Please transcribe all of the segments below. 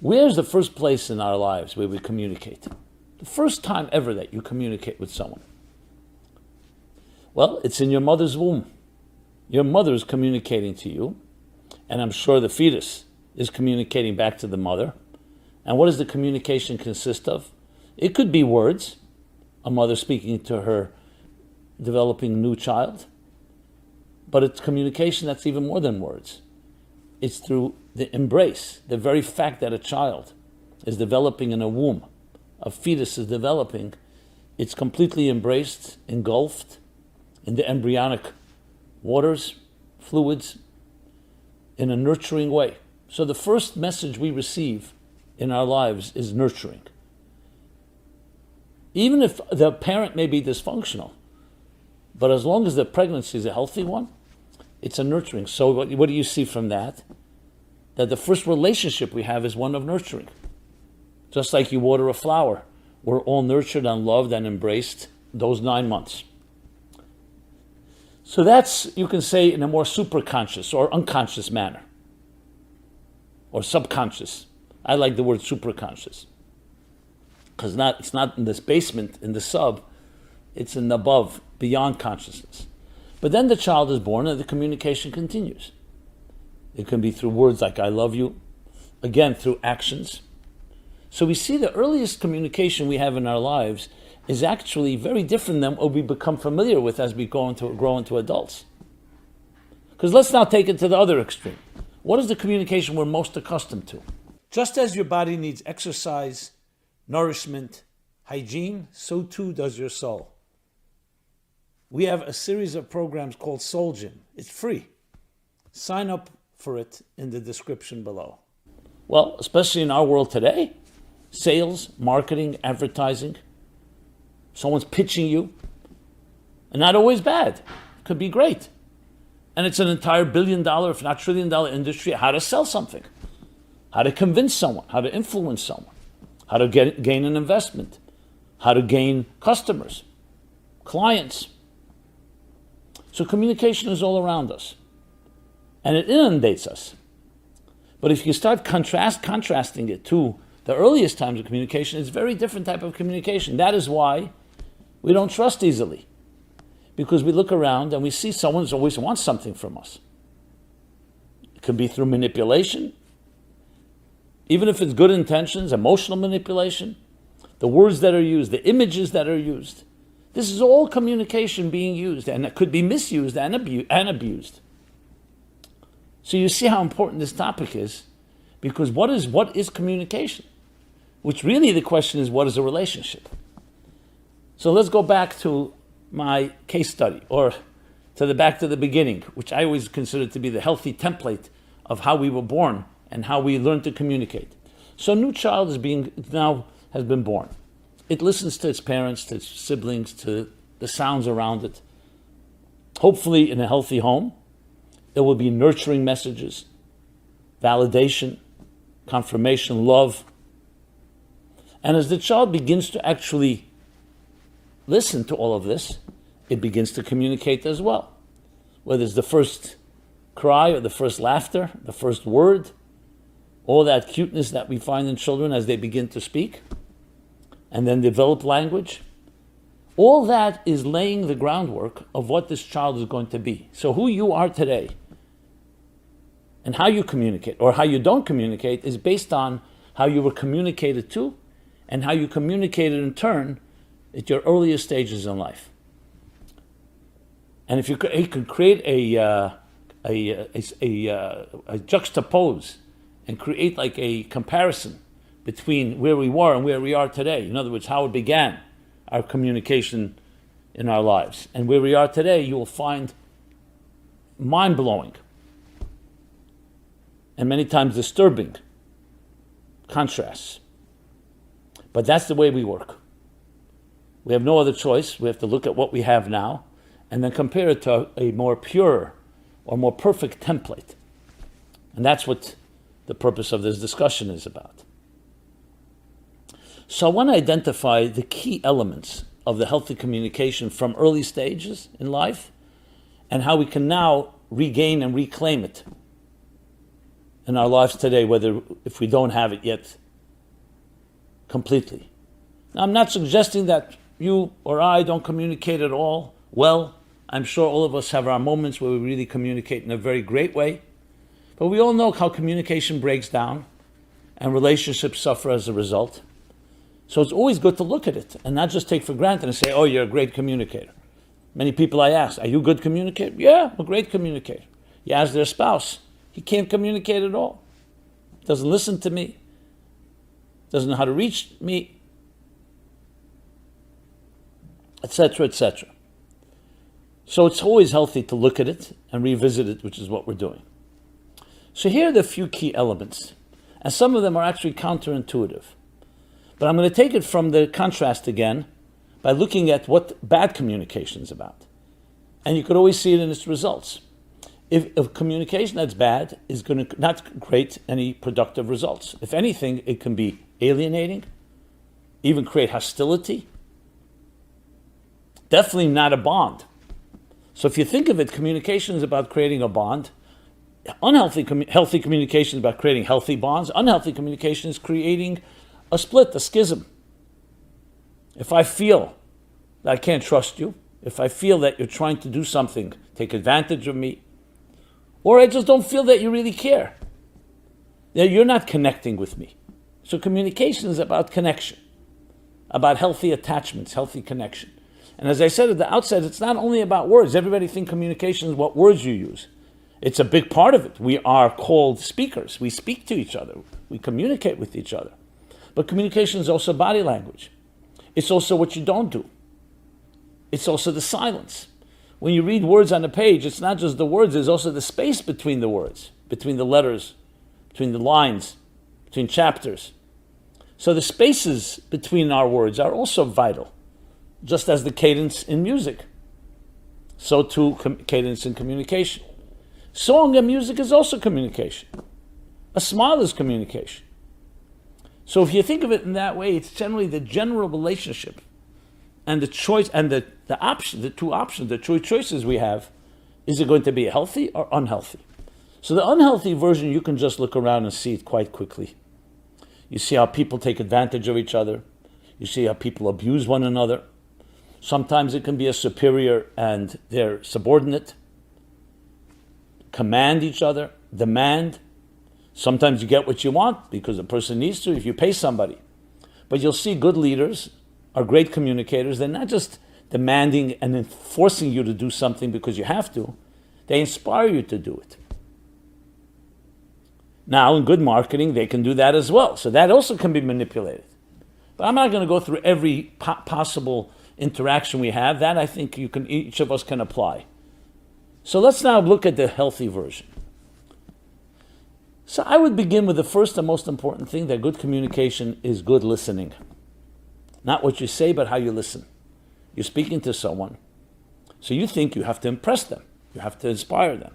Where's the first place in our lives where we communicate? The first time ever that you communicate with someone. Well, it's in your mother's womb. Your mother is communicating to you, and I'm sure the fetus is communicating back to the mother. And what does the communication consist of? It could be words, a mother speaking to her developing new child, but it's communication that's even more than words. It's through the embrace, the very fact that a child is developing in a womb, a fetus is developing, it's completely embraced, engulfed in the embryonic waters, fluids, in a nurturing way. So the first message we receive in our lives is nurturing. Even if the parent may be dysfunctional, but as long as the pregnancy is a healthy one, it's a nurturing. So what do you see from that? That the first relationship we have is one of nurturing. Just like you water a flower, we're all nurtured and loved and embraced those 9 months. So that's, you can say, in a more superconscious or unconscious manner, or subconscious. I like the word superconscious, because it's not in this basement, in the sub, it's in the above, beyond consciousness. But then the child is born and the communication continues. It can be through words like I love you, again through actions. So we see the earliest communication we have in our lives is actually very different than what we become familiar with as we grow into adults. Because let's now take it to the other extreme. What is the communication we're most accustomed to? Just as your body needs exercise, nourishment, hygiene, so too does your soul. We have a series of programs called Soul Gym. It's free. Sign up for it in the description below. Well, especially in our world today, sales, marketing, advertising, someone's pitching you, and not always bad. It could be great. And it's an entire billion-dollar, if not trillion-dollar industry, how to sell something, how to convince someone, how to influence someone, how to gain an investment, how to gain customers, clients. So communication is all around us, and it inundates us. But if you start contrasting it to the earliest times of communication, it's a very different type of communication. That is why we don't trust easily, because we look around and we see someone always wants something from us. It could be through manipulation, even if it's good intentions, emotional manipulation, the words that are used, the images that are used. This is all communication being used, and it could be misused and abused. So you see how important this topic is, because what is communication? Which really the question is, what is a relationship? So let's go back to my case study, or back to the beginning, which I always consider to be the healthy template of how we were born and how we learn to communicate. So a new child has been born. It listens to its parents, to its siblings, to the sounds around it. Hopefully in a healthy home, there will be nurturing messages, validation, confirmation, love. And as the child begins to actually listen to all of this, it begins to communicate as well. Whether it's the first cry or the first laughter, the first word, all that cuteness that we find in children as they begin to speak and then develop language. All that is laying the groundwork of what this child is going to be. So who you are today and how you communicate or how you don't communicate is based on how you were communicated to and how you communicated in turn at your earliest stages in life. And if you can create a juxtapose and create like a comparison between where we were and where we are today, in other words, how it began, our communication in our lives, and where we are today, you will find mind-blowing and many times disturbing contrasts. But that's the way we work. We have no other choice. We have to look at what we have now and then compare it to a more pure or more perfect template. And that's what the purpose of this discussion is about. So I want to identify the key elements of the healthy communication from early stages in life and how we can now regain and reclaim it in our lives today, if we don't have it yet completely. Now, I'm not suggesting that you or I don't communicate at all well. I'm sure all of us have our moments where we really communicate in a very great way. But we all know how communication breaks down and relationships suffer as a result. So it's always good to look at it and not just take for granted and say, oh, you're a great communicator. Many people I ask, are you a good communicator? Yeah, I'm a great communicator. You ask their spouse, he can't communicate at all. Doesn't listen to me. Doesn't know how to reach me, etc., etc. So it's always healthy to look at it and revisit it, which is what we're doing. So here are the few key elements, and some of them are actually counterintuitive. But I'm going to take it from the contrast again by looking at what bad communication is about. And you could always see it in its results. If communication that's bad is going to not create any productive results. If anything, it can be alienating, even create hostility. Definitely not a bond. So if you think of it, communication is about creating a bond. Healthy communication is about creating healthy bonds. Unhealthy communication is creating a split, a schism. If I feel that I can't trust you, if I feel that you're trying to do something, take advantage of me, or I just don't feel that you really care, that you're not connecting with me. So communication is about connection, about healthy attachments, healthy connection. And as I said at the outset, it's not only about words. Everybody thinks communication is what words you use. It's a big part of it. We are called speakers. We speak to each other. We communicate with each other. But communication is also body language. It's also what you don't do. It's also the silence. When you read words on a page, it's not just the words, there's also the space between the words, between the letters, between the lines, between chapters. So the spaces between our words are also vital, just as the cadence in music. So too, cadence in communication. Song and music is also communication. A smile is communication. So if you think of it in that way, it's generally the general relationship and the choice and the two choices we have. Is it going to be healthy or unhealthy? So the unhealthy version, you can just look around and see it quite quickly. You see how people take advantage of each other. You see how people abuse one another. Sometimes it can be a superior and their subordinate. Command each other, demand. Sometimes you get what you want because the person needs to if you pay somebody. But you'll see good leaders are great communicators. They're not just demanding and enforcing you to do something because you have to. They inspire you to do it. Now, in good marketing, they can do that as well. So that also can be manipulated. But I'm not going to go through every possible interaction we have. That I think each of us can apply. So let's now look at the healthy version. So I would begin with the first and most important thing, that good communication is good listening. Not what you say, but how you listen. You're speaking to someone. So you think you have to impress them. You have to inspire them.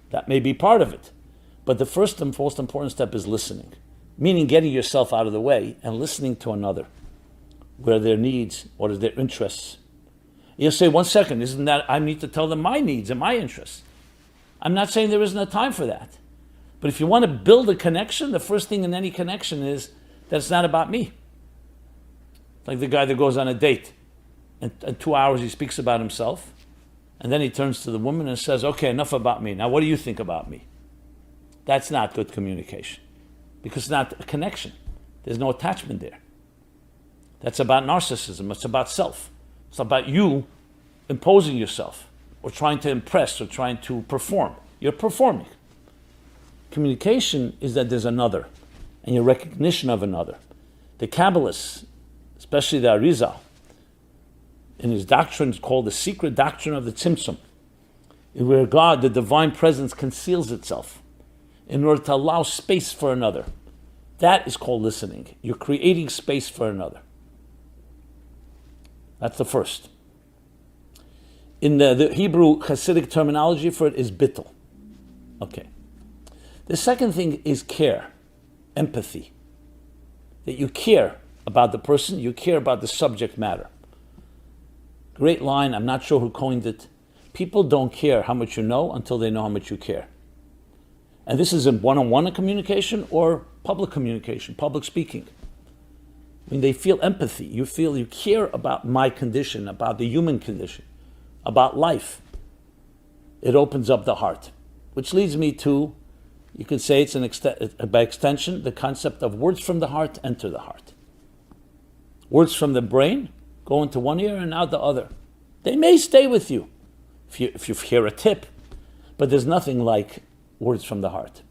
That may be part of it. But the first and most important step is listening. Meaning getting yourself out of the way and listening to another. What are their needs? What are their interests? You'll say, 1 second, isn't that I need to tell them my needs and my interests? I'm not saying there isn't a time for that. But if you want to build a connection, the first thing in any connection is that it's not about me. Like the guy that goes on a date, and in 2 hours he speaks about himself, and then he turns to the woman and says, okay, enough about me. Now what do you think about me? That's not good communication, because it's not a connection. There's no attachment there. That's about narcissism. It's about self. It's about you imposing yourself or trying to impress or trying to perform. You're performing. Communication is that there's another and your recognition of another. The Kabbalists, especially the Arizal, in his doctrine called the secret doctrine of the Tzimtzum, where God, the divine presence, conceals itself in order to allow space for another. That is called listening. You're creating space for another. That's the first. In the Hebrew Hasidic terminology for it is bittul. Okay. The second thing is care, empathy. That you care about the person, you care about the subject matter. Great line, I'm not sure who coined it. People don't care how much you know until they know how much you care. And this is in one-on-one communication or public communication, public speaking. I mean, they feel empathy. You feel you care about my condition, about the human condition, about life. It opens up the heart, which leads me to, you could say it's by extension, the concept of words from the heart enter the heart. Words from the brain go into one ear and out the other. They may stay with you if you hear a tip, but there's nothing like words from the heart,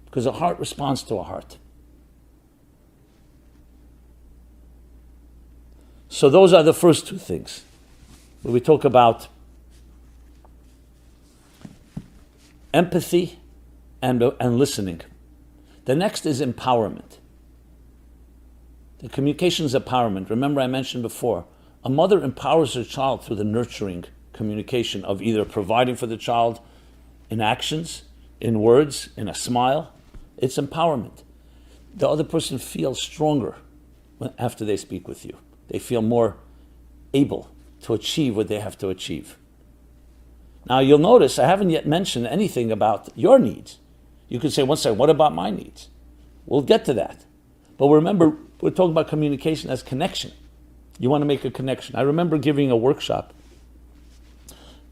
because a heart responds to a heart. So those are the first two things. When we talk about empathy and listening. The next is empowerment. The communication is empowerment. Remember I mentioned before, a mother empowers her child through the nurturing communication of either providing for the child in actions, in words, in a smile. It's empowerment. The other person feels stronger after they speak with you. They feel more able to achieve what they have to achieve. Now you'll notice I haven't yet mentioned anything about your needs. You could say, one second, what about my needs? We'll get to that. But remember, we're talking about communication as connection. You want to make a connection. I remember giving a workshop,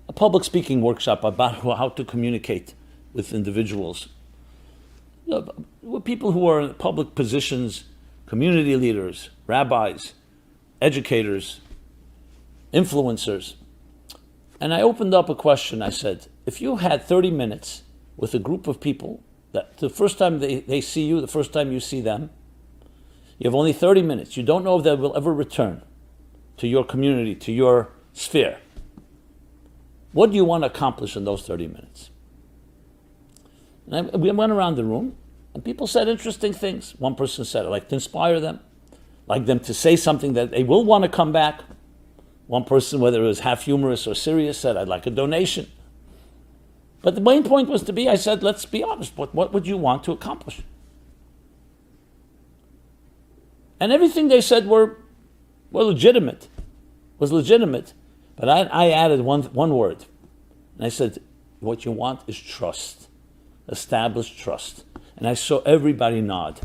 a public speaking workshop about how to communicate with individuals, with people who are in public positions, community leaders, rabbis, educators, influencers. And I opened up a question. I said, if you had 30 minutes with a group of people, that the first time they see you, the first time you see them, you have only 30 minutes. You don't know if they will ever return to your community, to your sphere. What do you want to accomplish in those 30 minutes? And we went around the room, and people said interesting things. One person said, I'd like to inspire them, like them to say something that they will want to come back. One person, whether it was half humorous or serious, said, I'd like a donation. But the main point was I said, let's be honest, what would you want to accomplish? And everything they said was legitimate. But I added one word. And I said, what you want is trust. Establish trust. And I saw everybody nod.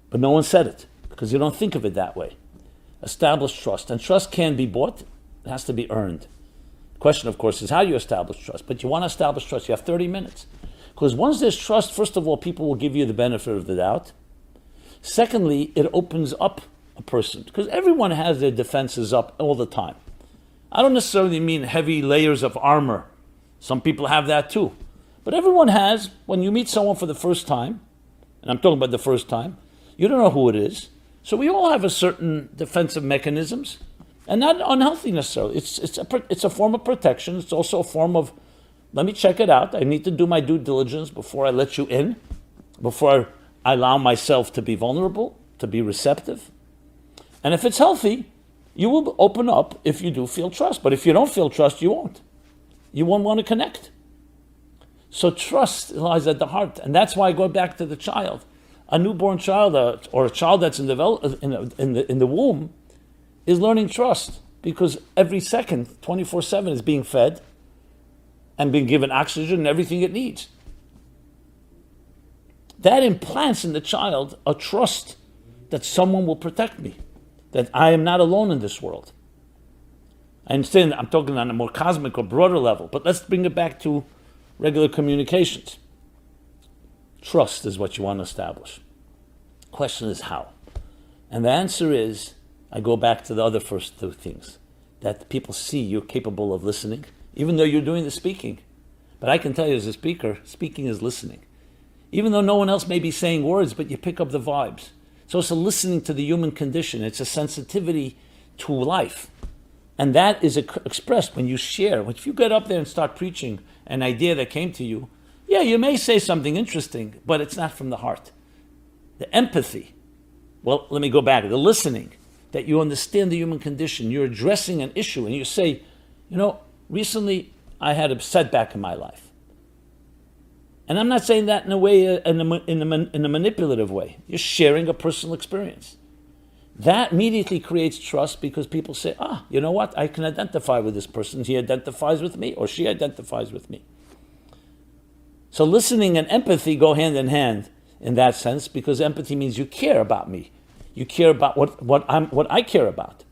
But no one said it, because you don't think of it that way. Establish trust. And trust can be bought. It has to be earned. The question, of course, is how you establish trust. But you want to establish trust. You have 30 minutes. Because once there's trust, first of all, people will give you the benefit of the doubt. Secondly, it opens up a person. Because everyone has their defenses up all the time. I don't necessarily mean heavy layers of armor. Some people have that too. But everyone has, when you meet someone for the first time, and I'm talking about the first time, you don't know who it is. So we all have a certain defensive mechanisms, and not unhealthy necessarily. It's a form of protection. It's also a form of, let me check it out. I need to do my due diligence before I let you in, before I allow myself to be vulnerable, to be receptive. And if it's healthy, you will open up if you do feel trust. But if you don't feel trust, you won't. You won't want to connect. So trust lies at the heart. And that's why I go back to the child. A newborn child or a child that's in the womb is learning trust, because every second, 24/7, is being fed and being given oxygen and everything it needs. That implants in the child a trust that someone will protect me, that I am not alone in this world. I understand I'm talking on a more cosmic or broader level, but let's bring it back to regular communications. Trust is what you want to establish. The question is how. And the answer is, I go back to the other first two things, that people see you're capable of listening, even though you're doing the speaking. But I can tell you as a speaker, speaking is listening. Even though no one else may be saying words, but you pick up the vibes. So it's a listening to the human condition. It's a sensitivity to life. And that is expressed when you share. If you get up there and start preaching an idea that came to you, yeah, you may say something interesting, but it's not from the heart. The empathy, well, let me go back. The listening, that you understand the human condition. You're addressing an issue and you say, recently I had a setback in my life. And I'm not saying that in a way, in a manipulative way. You're sharing a personal experience. That immediately creates trust, because people say, you know what? I can identify with this person. He identifies with me, or she identifies with me. So listening and empathy go hand in hand in that sense, because empathy means you care about me. You care about what I care about.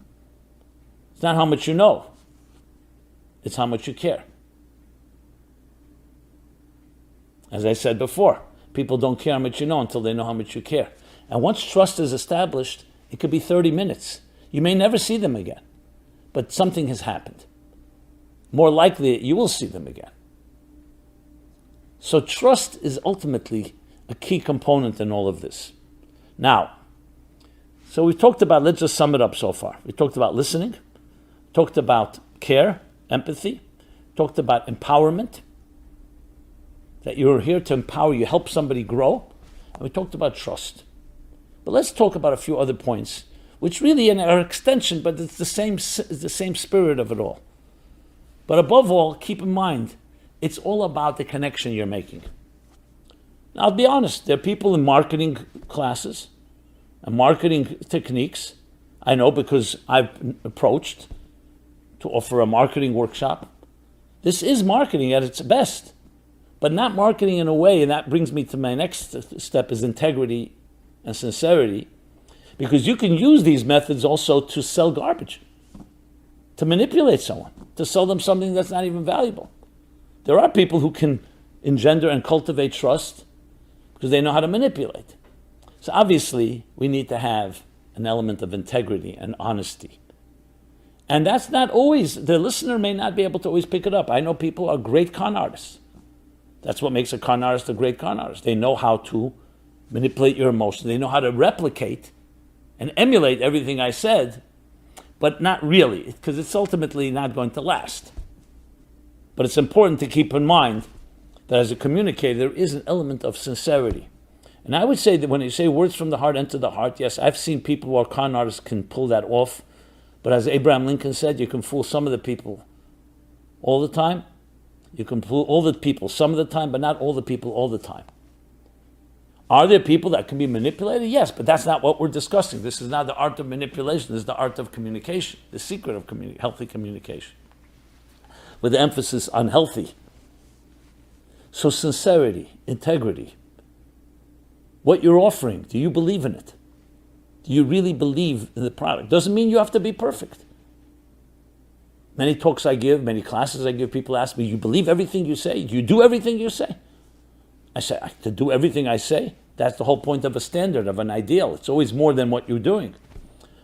It's not how much you know. It's how much you care. As I said before, people don't care how much you know until they know how much you care. And once trust is established, it could be 30 minutes. You may never see them again, but something has happened. More likely, you will see them again. So trust is ultimately a key component in all of this. Now, so we've talked about, let's just sum it up so far. We talked about listening, talked about care, empathy, talked about empowerment, that you're here to empower you, help somebody grow, and we talked about trust. But let's talk about a few other points, which really are extension, but it's the same spirit of it all. But above all, keep in mind, it's all about the connection you're making. Now, I'll be honest, there are people in marketing classes and marketing techniques, I know because I've approached to offer a marketing workshop. This is marketing at its best, but not marketing in a way, and that brings me to my next step, is integrity and sincerity, because you can use these methods also to sell garbage, to manipulate someone, to sell them something that's not even valuable. There are people who can engender and cultivate trust because they know how to manipulate. So obviously, we need to have an element of integrity and honesty. And that's not always, the listener may not be able to always pick it up. I know people are great con artists. That's what makes a con artist a great con artist. They know how to manipulate your emotions. They know how to replicate and emulate everything I said, but not really, because it's ultimately not going to last. But it's important to keep in mind that as a communicator, there is an element of sincerity. And I would say that when you say words from the heart enter the heart, yes, I've seen people who are con artists can pull that off. But as Abraham Lincoln said, you can fool some of the people all the time. You can fool all the people some of the time, but not all the people all the time. Are there people that can be manipulated? Yes, but that's not what we're discussing. This is not the art of manipulation. This is the art of communication, the secret of healthy communication, with the emphasis on healthy. So sincerity, integrity. What you're offering, do you believe in it? Do you really believe in the product? Doesn't mean you have to be perfect. Many talks I give, many classes I give, people ask me, you believe everything you say? Do you do everything you say? I say, to do everything I say? That's the whole point of a standard, of an ideal. It's always more than what you're doing.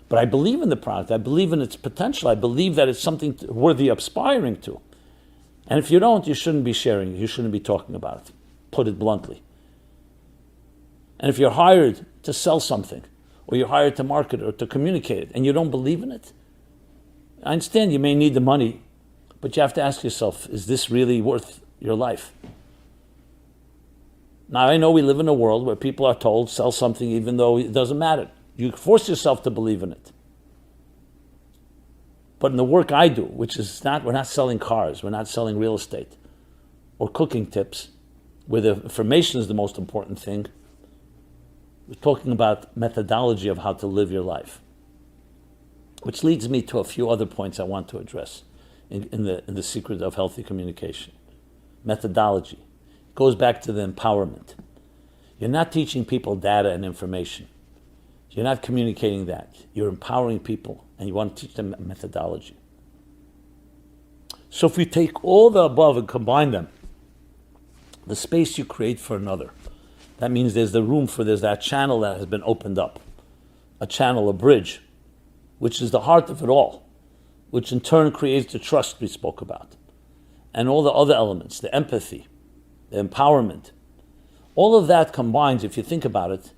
But I believe in the product. I believe in its potential. I believe that it's something worthy of aspiring to. And if you don't, you shouldn't be sharing it. You shouldn't be talking about it. Put it bluntly. And if you're hired to sell something, or you're hired to market it or to communicate it, and you don't believe in it, I understand you may need the money, but you have to ask yourself, is this really worth your life? Now, I know we live in a world where people are told, sell something even though it doesn't matter. You force yourself to believe in it. But in the work I do, which is we're not selling cars, we're not selling real estate or cooking tips, where the information is the most important thing, we're talking about methodology of how to live your life. Which leads me to a few other points I want to address in the secret of healthy communication. Methodology. It goes back to the empowerment. You're not teaching people data and information. You're not communicating that. You're empowering people, and you want to teach them methodology. So if we take all the above and combine them, the space you create for another, that means there's that channel that has been opened up, a channel, a bridge, which is the heart of it all, which in turn creates the trust we spoke about, and all the other elements, the empathy, the empowerment. All of that combines, if you think about it,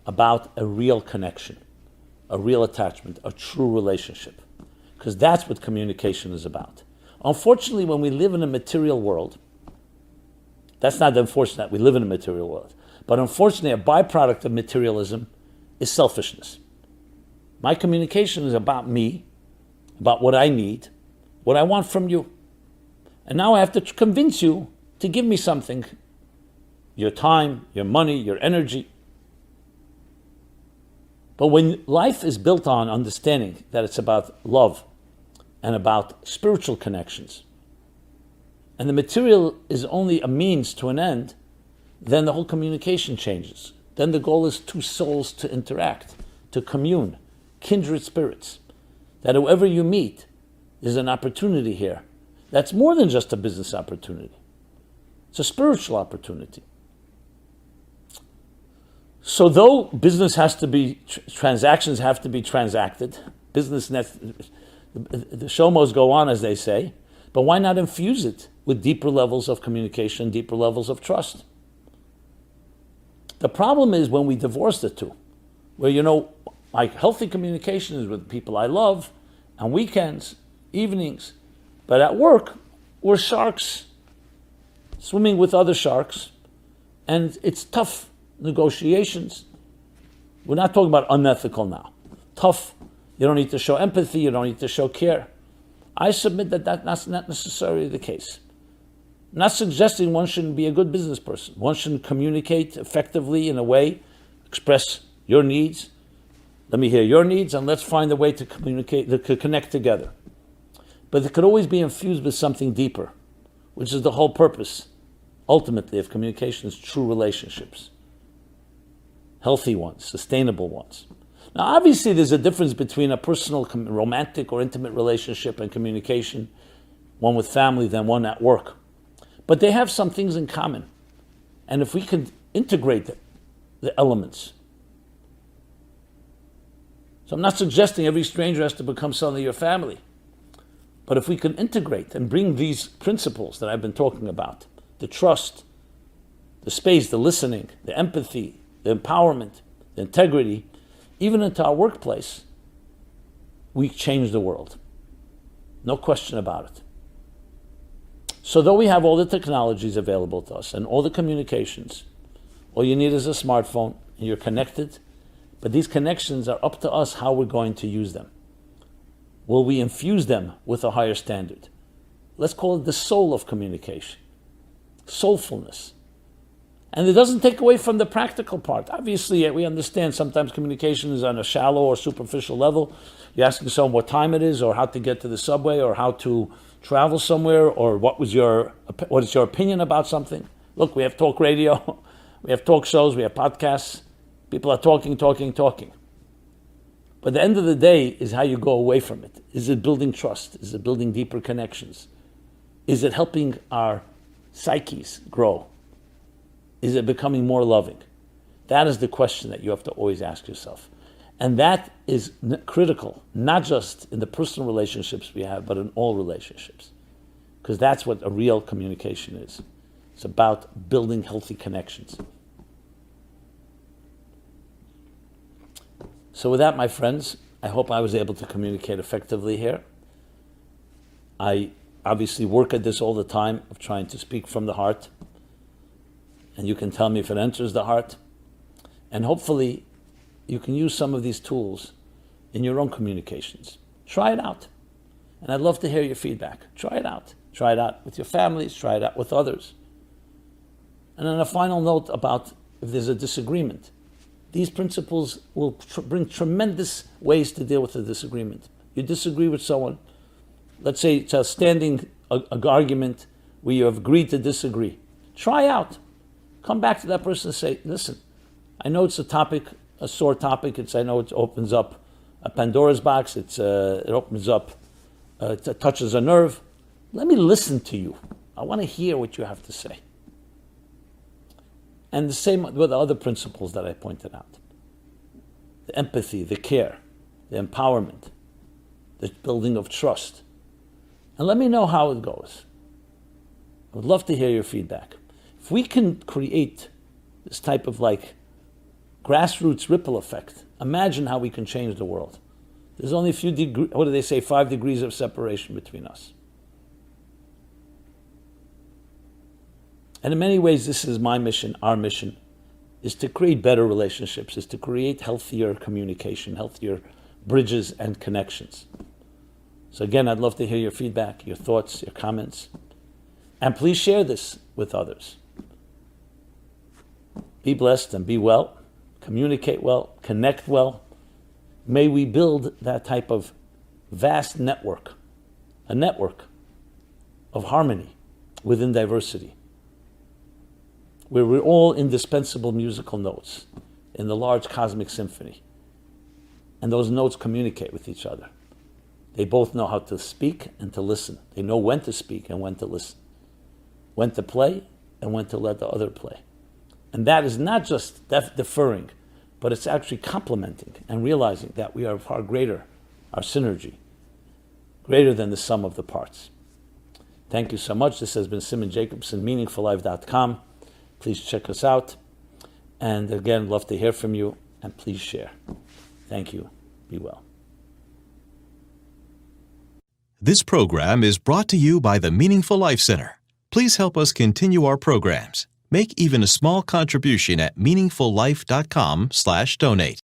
about a real connection, a real attachment, a true relationship, because that's what communication is about. Unfortunately, when we live in a material world, that's not unfortunate that we live in a material world, but unfortunately, a byproduct of materialism is selfishness. My communication is about me, about what I need, what I want from you. And now I have to convince you to give me something, your time, your money, your energy. But when life is built on understanding that it's about love and about spiritual connections, and the material is only a means to an end, then the whole communication changes. Then the goal is two souls to interact, to commune, kindred spirits. That whoever you meet is an opportunity here. That's more than just a business opportunity. It's a spiritual opportunity. So though business has to be, transactions have to be transacted, the show must go on, as they say, but why not infuse it with deeper levels of communication, deeper levels of trust? The problem is when we divorce the two, where, my healthy communication is with people I love, on weekends, evenings, but at work, we're sharks swimming with other sharks, and it's tough negotiations. We're not talking about unethical now. Tough. You don't need to show empathy. You don't need to show care. I submit that's not necessarily the case. I'm not suggesting one shouldn't be a good business person. One shouldn't communicate effectively in a way, express your needs. Let me hear your needs, and let's find a way to communicate, to connect together. But it could always be infused with something deeper, which is the whole purpose, ultimately, of communication is true relationships. Healthy ones, sustainable ones. Now, obviously, there's a difference between a personal, romantic or intimate relationship and communication, one with family than one at work. But they have some things in common. And if we can integrate the elements. So I'm not suggesting every stranger has to become suddenly your family. But if we can integrate and bring these principles that I've been talking about, the trust, the space, the listening, the empathy, the empowerment, the integrity, even into our workplace, we change the world. No question about it. So though we have all the technologies available to us and all the communications, all you need is a smartphone and you're connected, but these connections are up to us how we're going to use them. Will we infuse them with a higher standard? Let's call it the soul of communication. Soulfulness. And it doesn't take away from the practical part. Obviously, we understand sometimes communication is on a shallow or superficial level. You're asking someone what time it is, or how to get to the subway, or how to travel somewhere, or what is your opinion about something. Look, we have talk radio, we have talk shows, we have podcasts. People are talking. But at the end of the day is how you go away from it. Is it building trust? Is it building deeper connections? Is it helping our psyches grow? Is it becoming more loving? That is the question that you have to always ask yourself. And that is critical, not just in the personal relationships we have, but in all relationships. Because that's what a real communication is. It's about building healthy connections. So with that, my friends, I hope I was able to communicate effectively here. I obviously work at this all the time, of trying to speak from the heart. And you can tell me if it enters the heart. And hopefully, you can use some of these tools in your own communications. Try it out. And I'd love to hear your feedback. Try it out. Try it out with your families. Try it out with others. And on a final note about if there's a disagreement, these principles will bring tremendous ways to deal with the disagreement. You disagree with someone. Let's say it's a standing argument where you have agreed to disagree. Try out. Come back to that person and say, listen, I know it's a sore topic. I know it opens up a Pandora's box. It opens up, it touches a nerve. Let me listen to you. I want to hear what you have to say. And the same with the other principles that I pointed out. The empathy, the care, the empowerment, the building of trust. And let me know how it goes. I would love to hear your feedback. If we can create this type of grassroots ripple effect, imagine how we can change the world. There's only a few 5 degrees of separation between us. And in many ways, this is my mission, our mission, is to create better relationships, is to create healthier communication, healthier bridges and connections. So again, I'd love to hear your feedback, your thoughts, your comments. And please share this with others. Be blessed and be well. Communicate well, connect well. May we build that type of vast network, a network of harmony within diversity. where we're all indispensable musical notes in the large cosmic symphony. And those notes communicate with each other. They both know how to speak and to listen. They know when to speak and when to listen, when to play and when to let the other play. And that is not just deferring, but it's actually complementing and realizing that we are far greater, our synergy, greater than the sum of the parts. Thank you so much. This has been Simon Jacobson, meaningfullife.com. Please check us out. And again, love to hear from you, and please share. Thank you. Be well. This program is brought to you by the Meaningful Life Center. Please help us continue our programs. Make even a small contribution at meaningfullife.com/donate.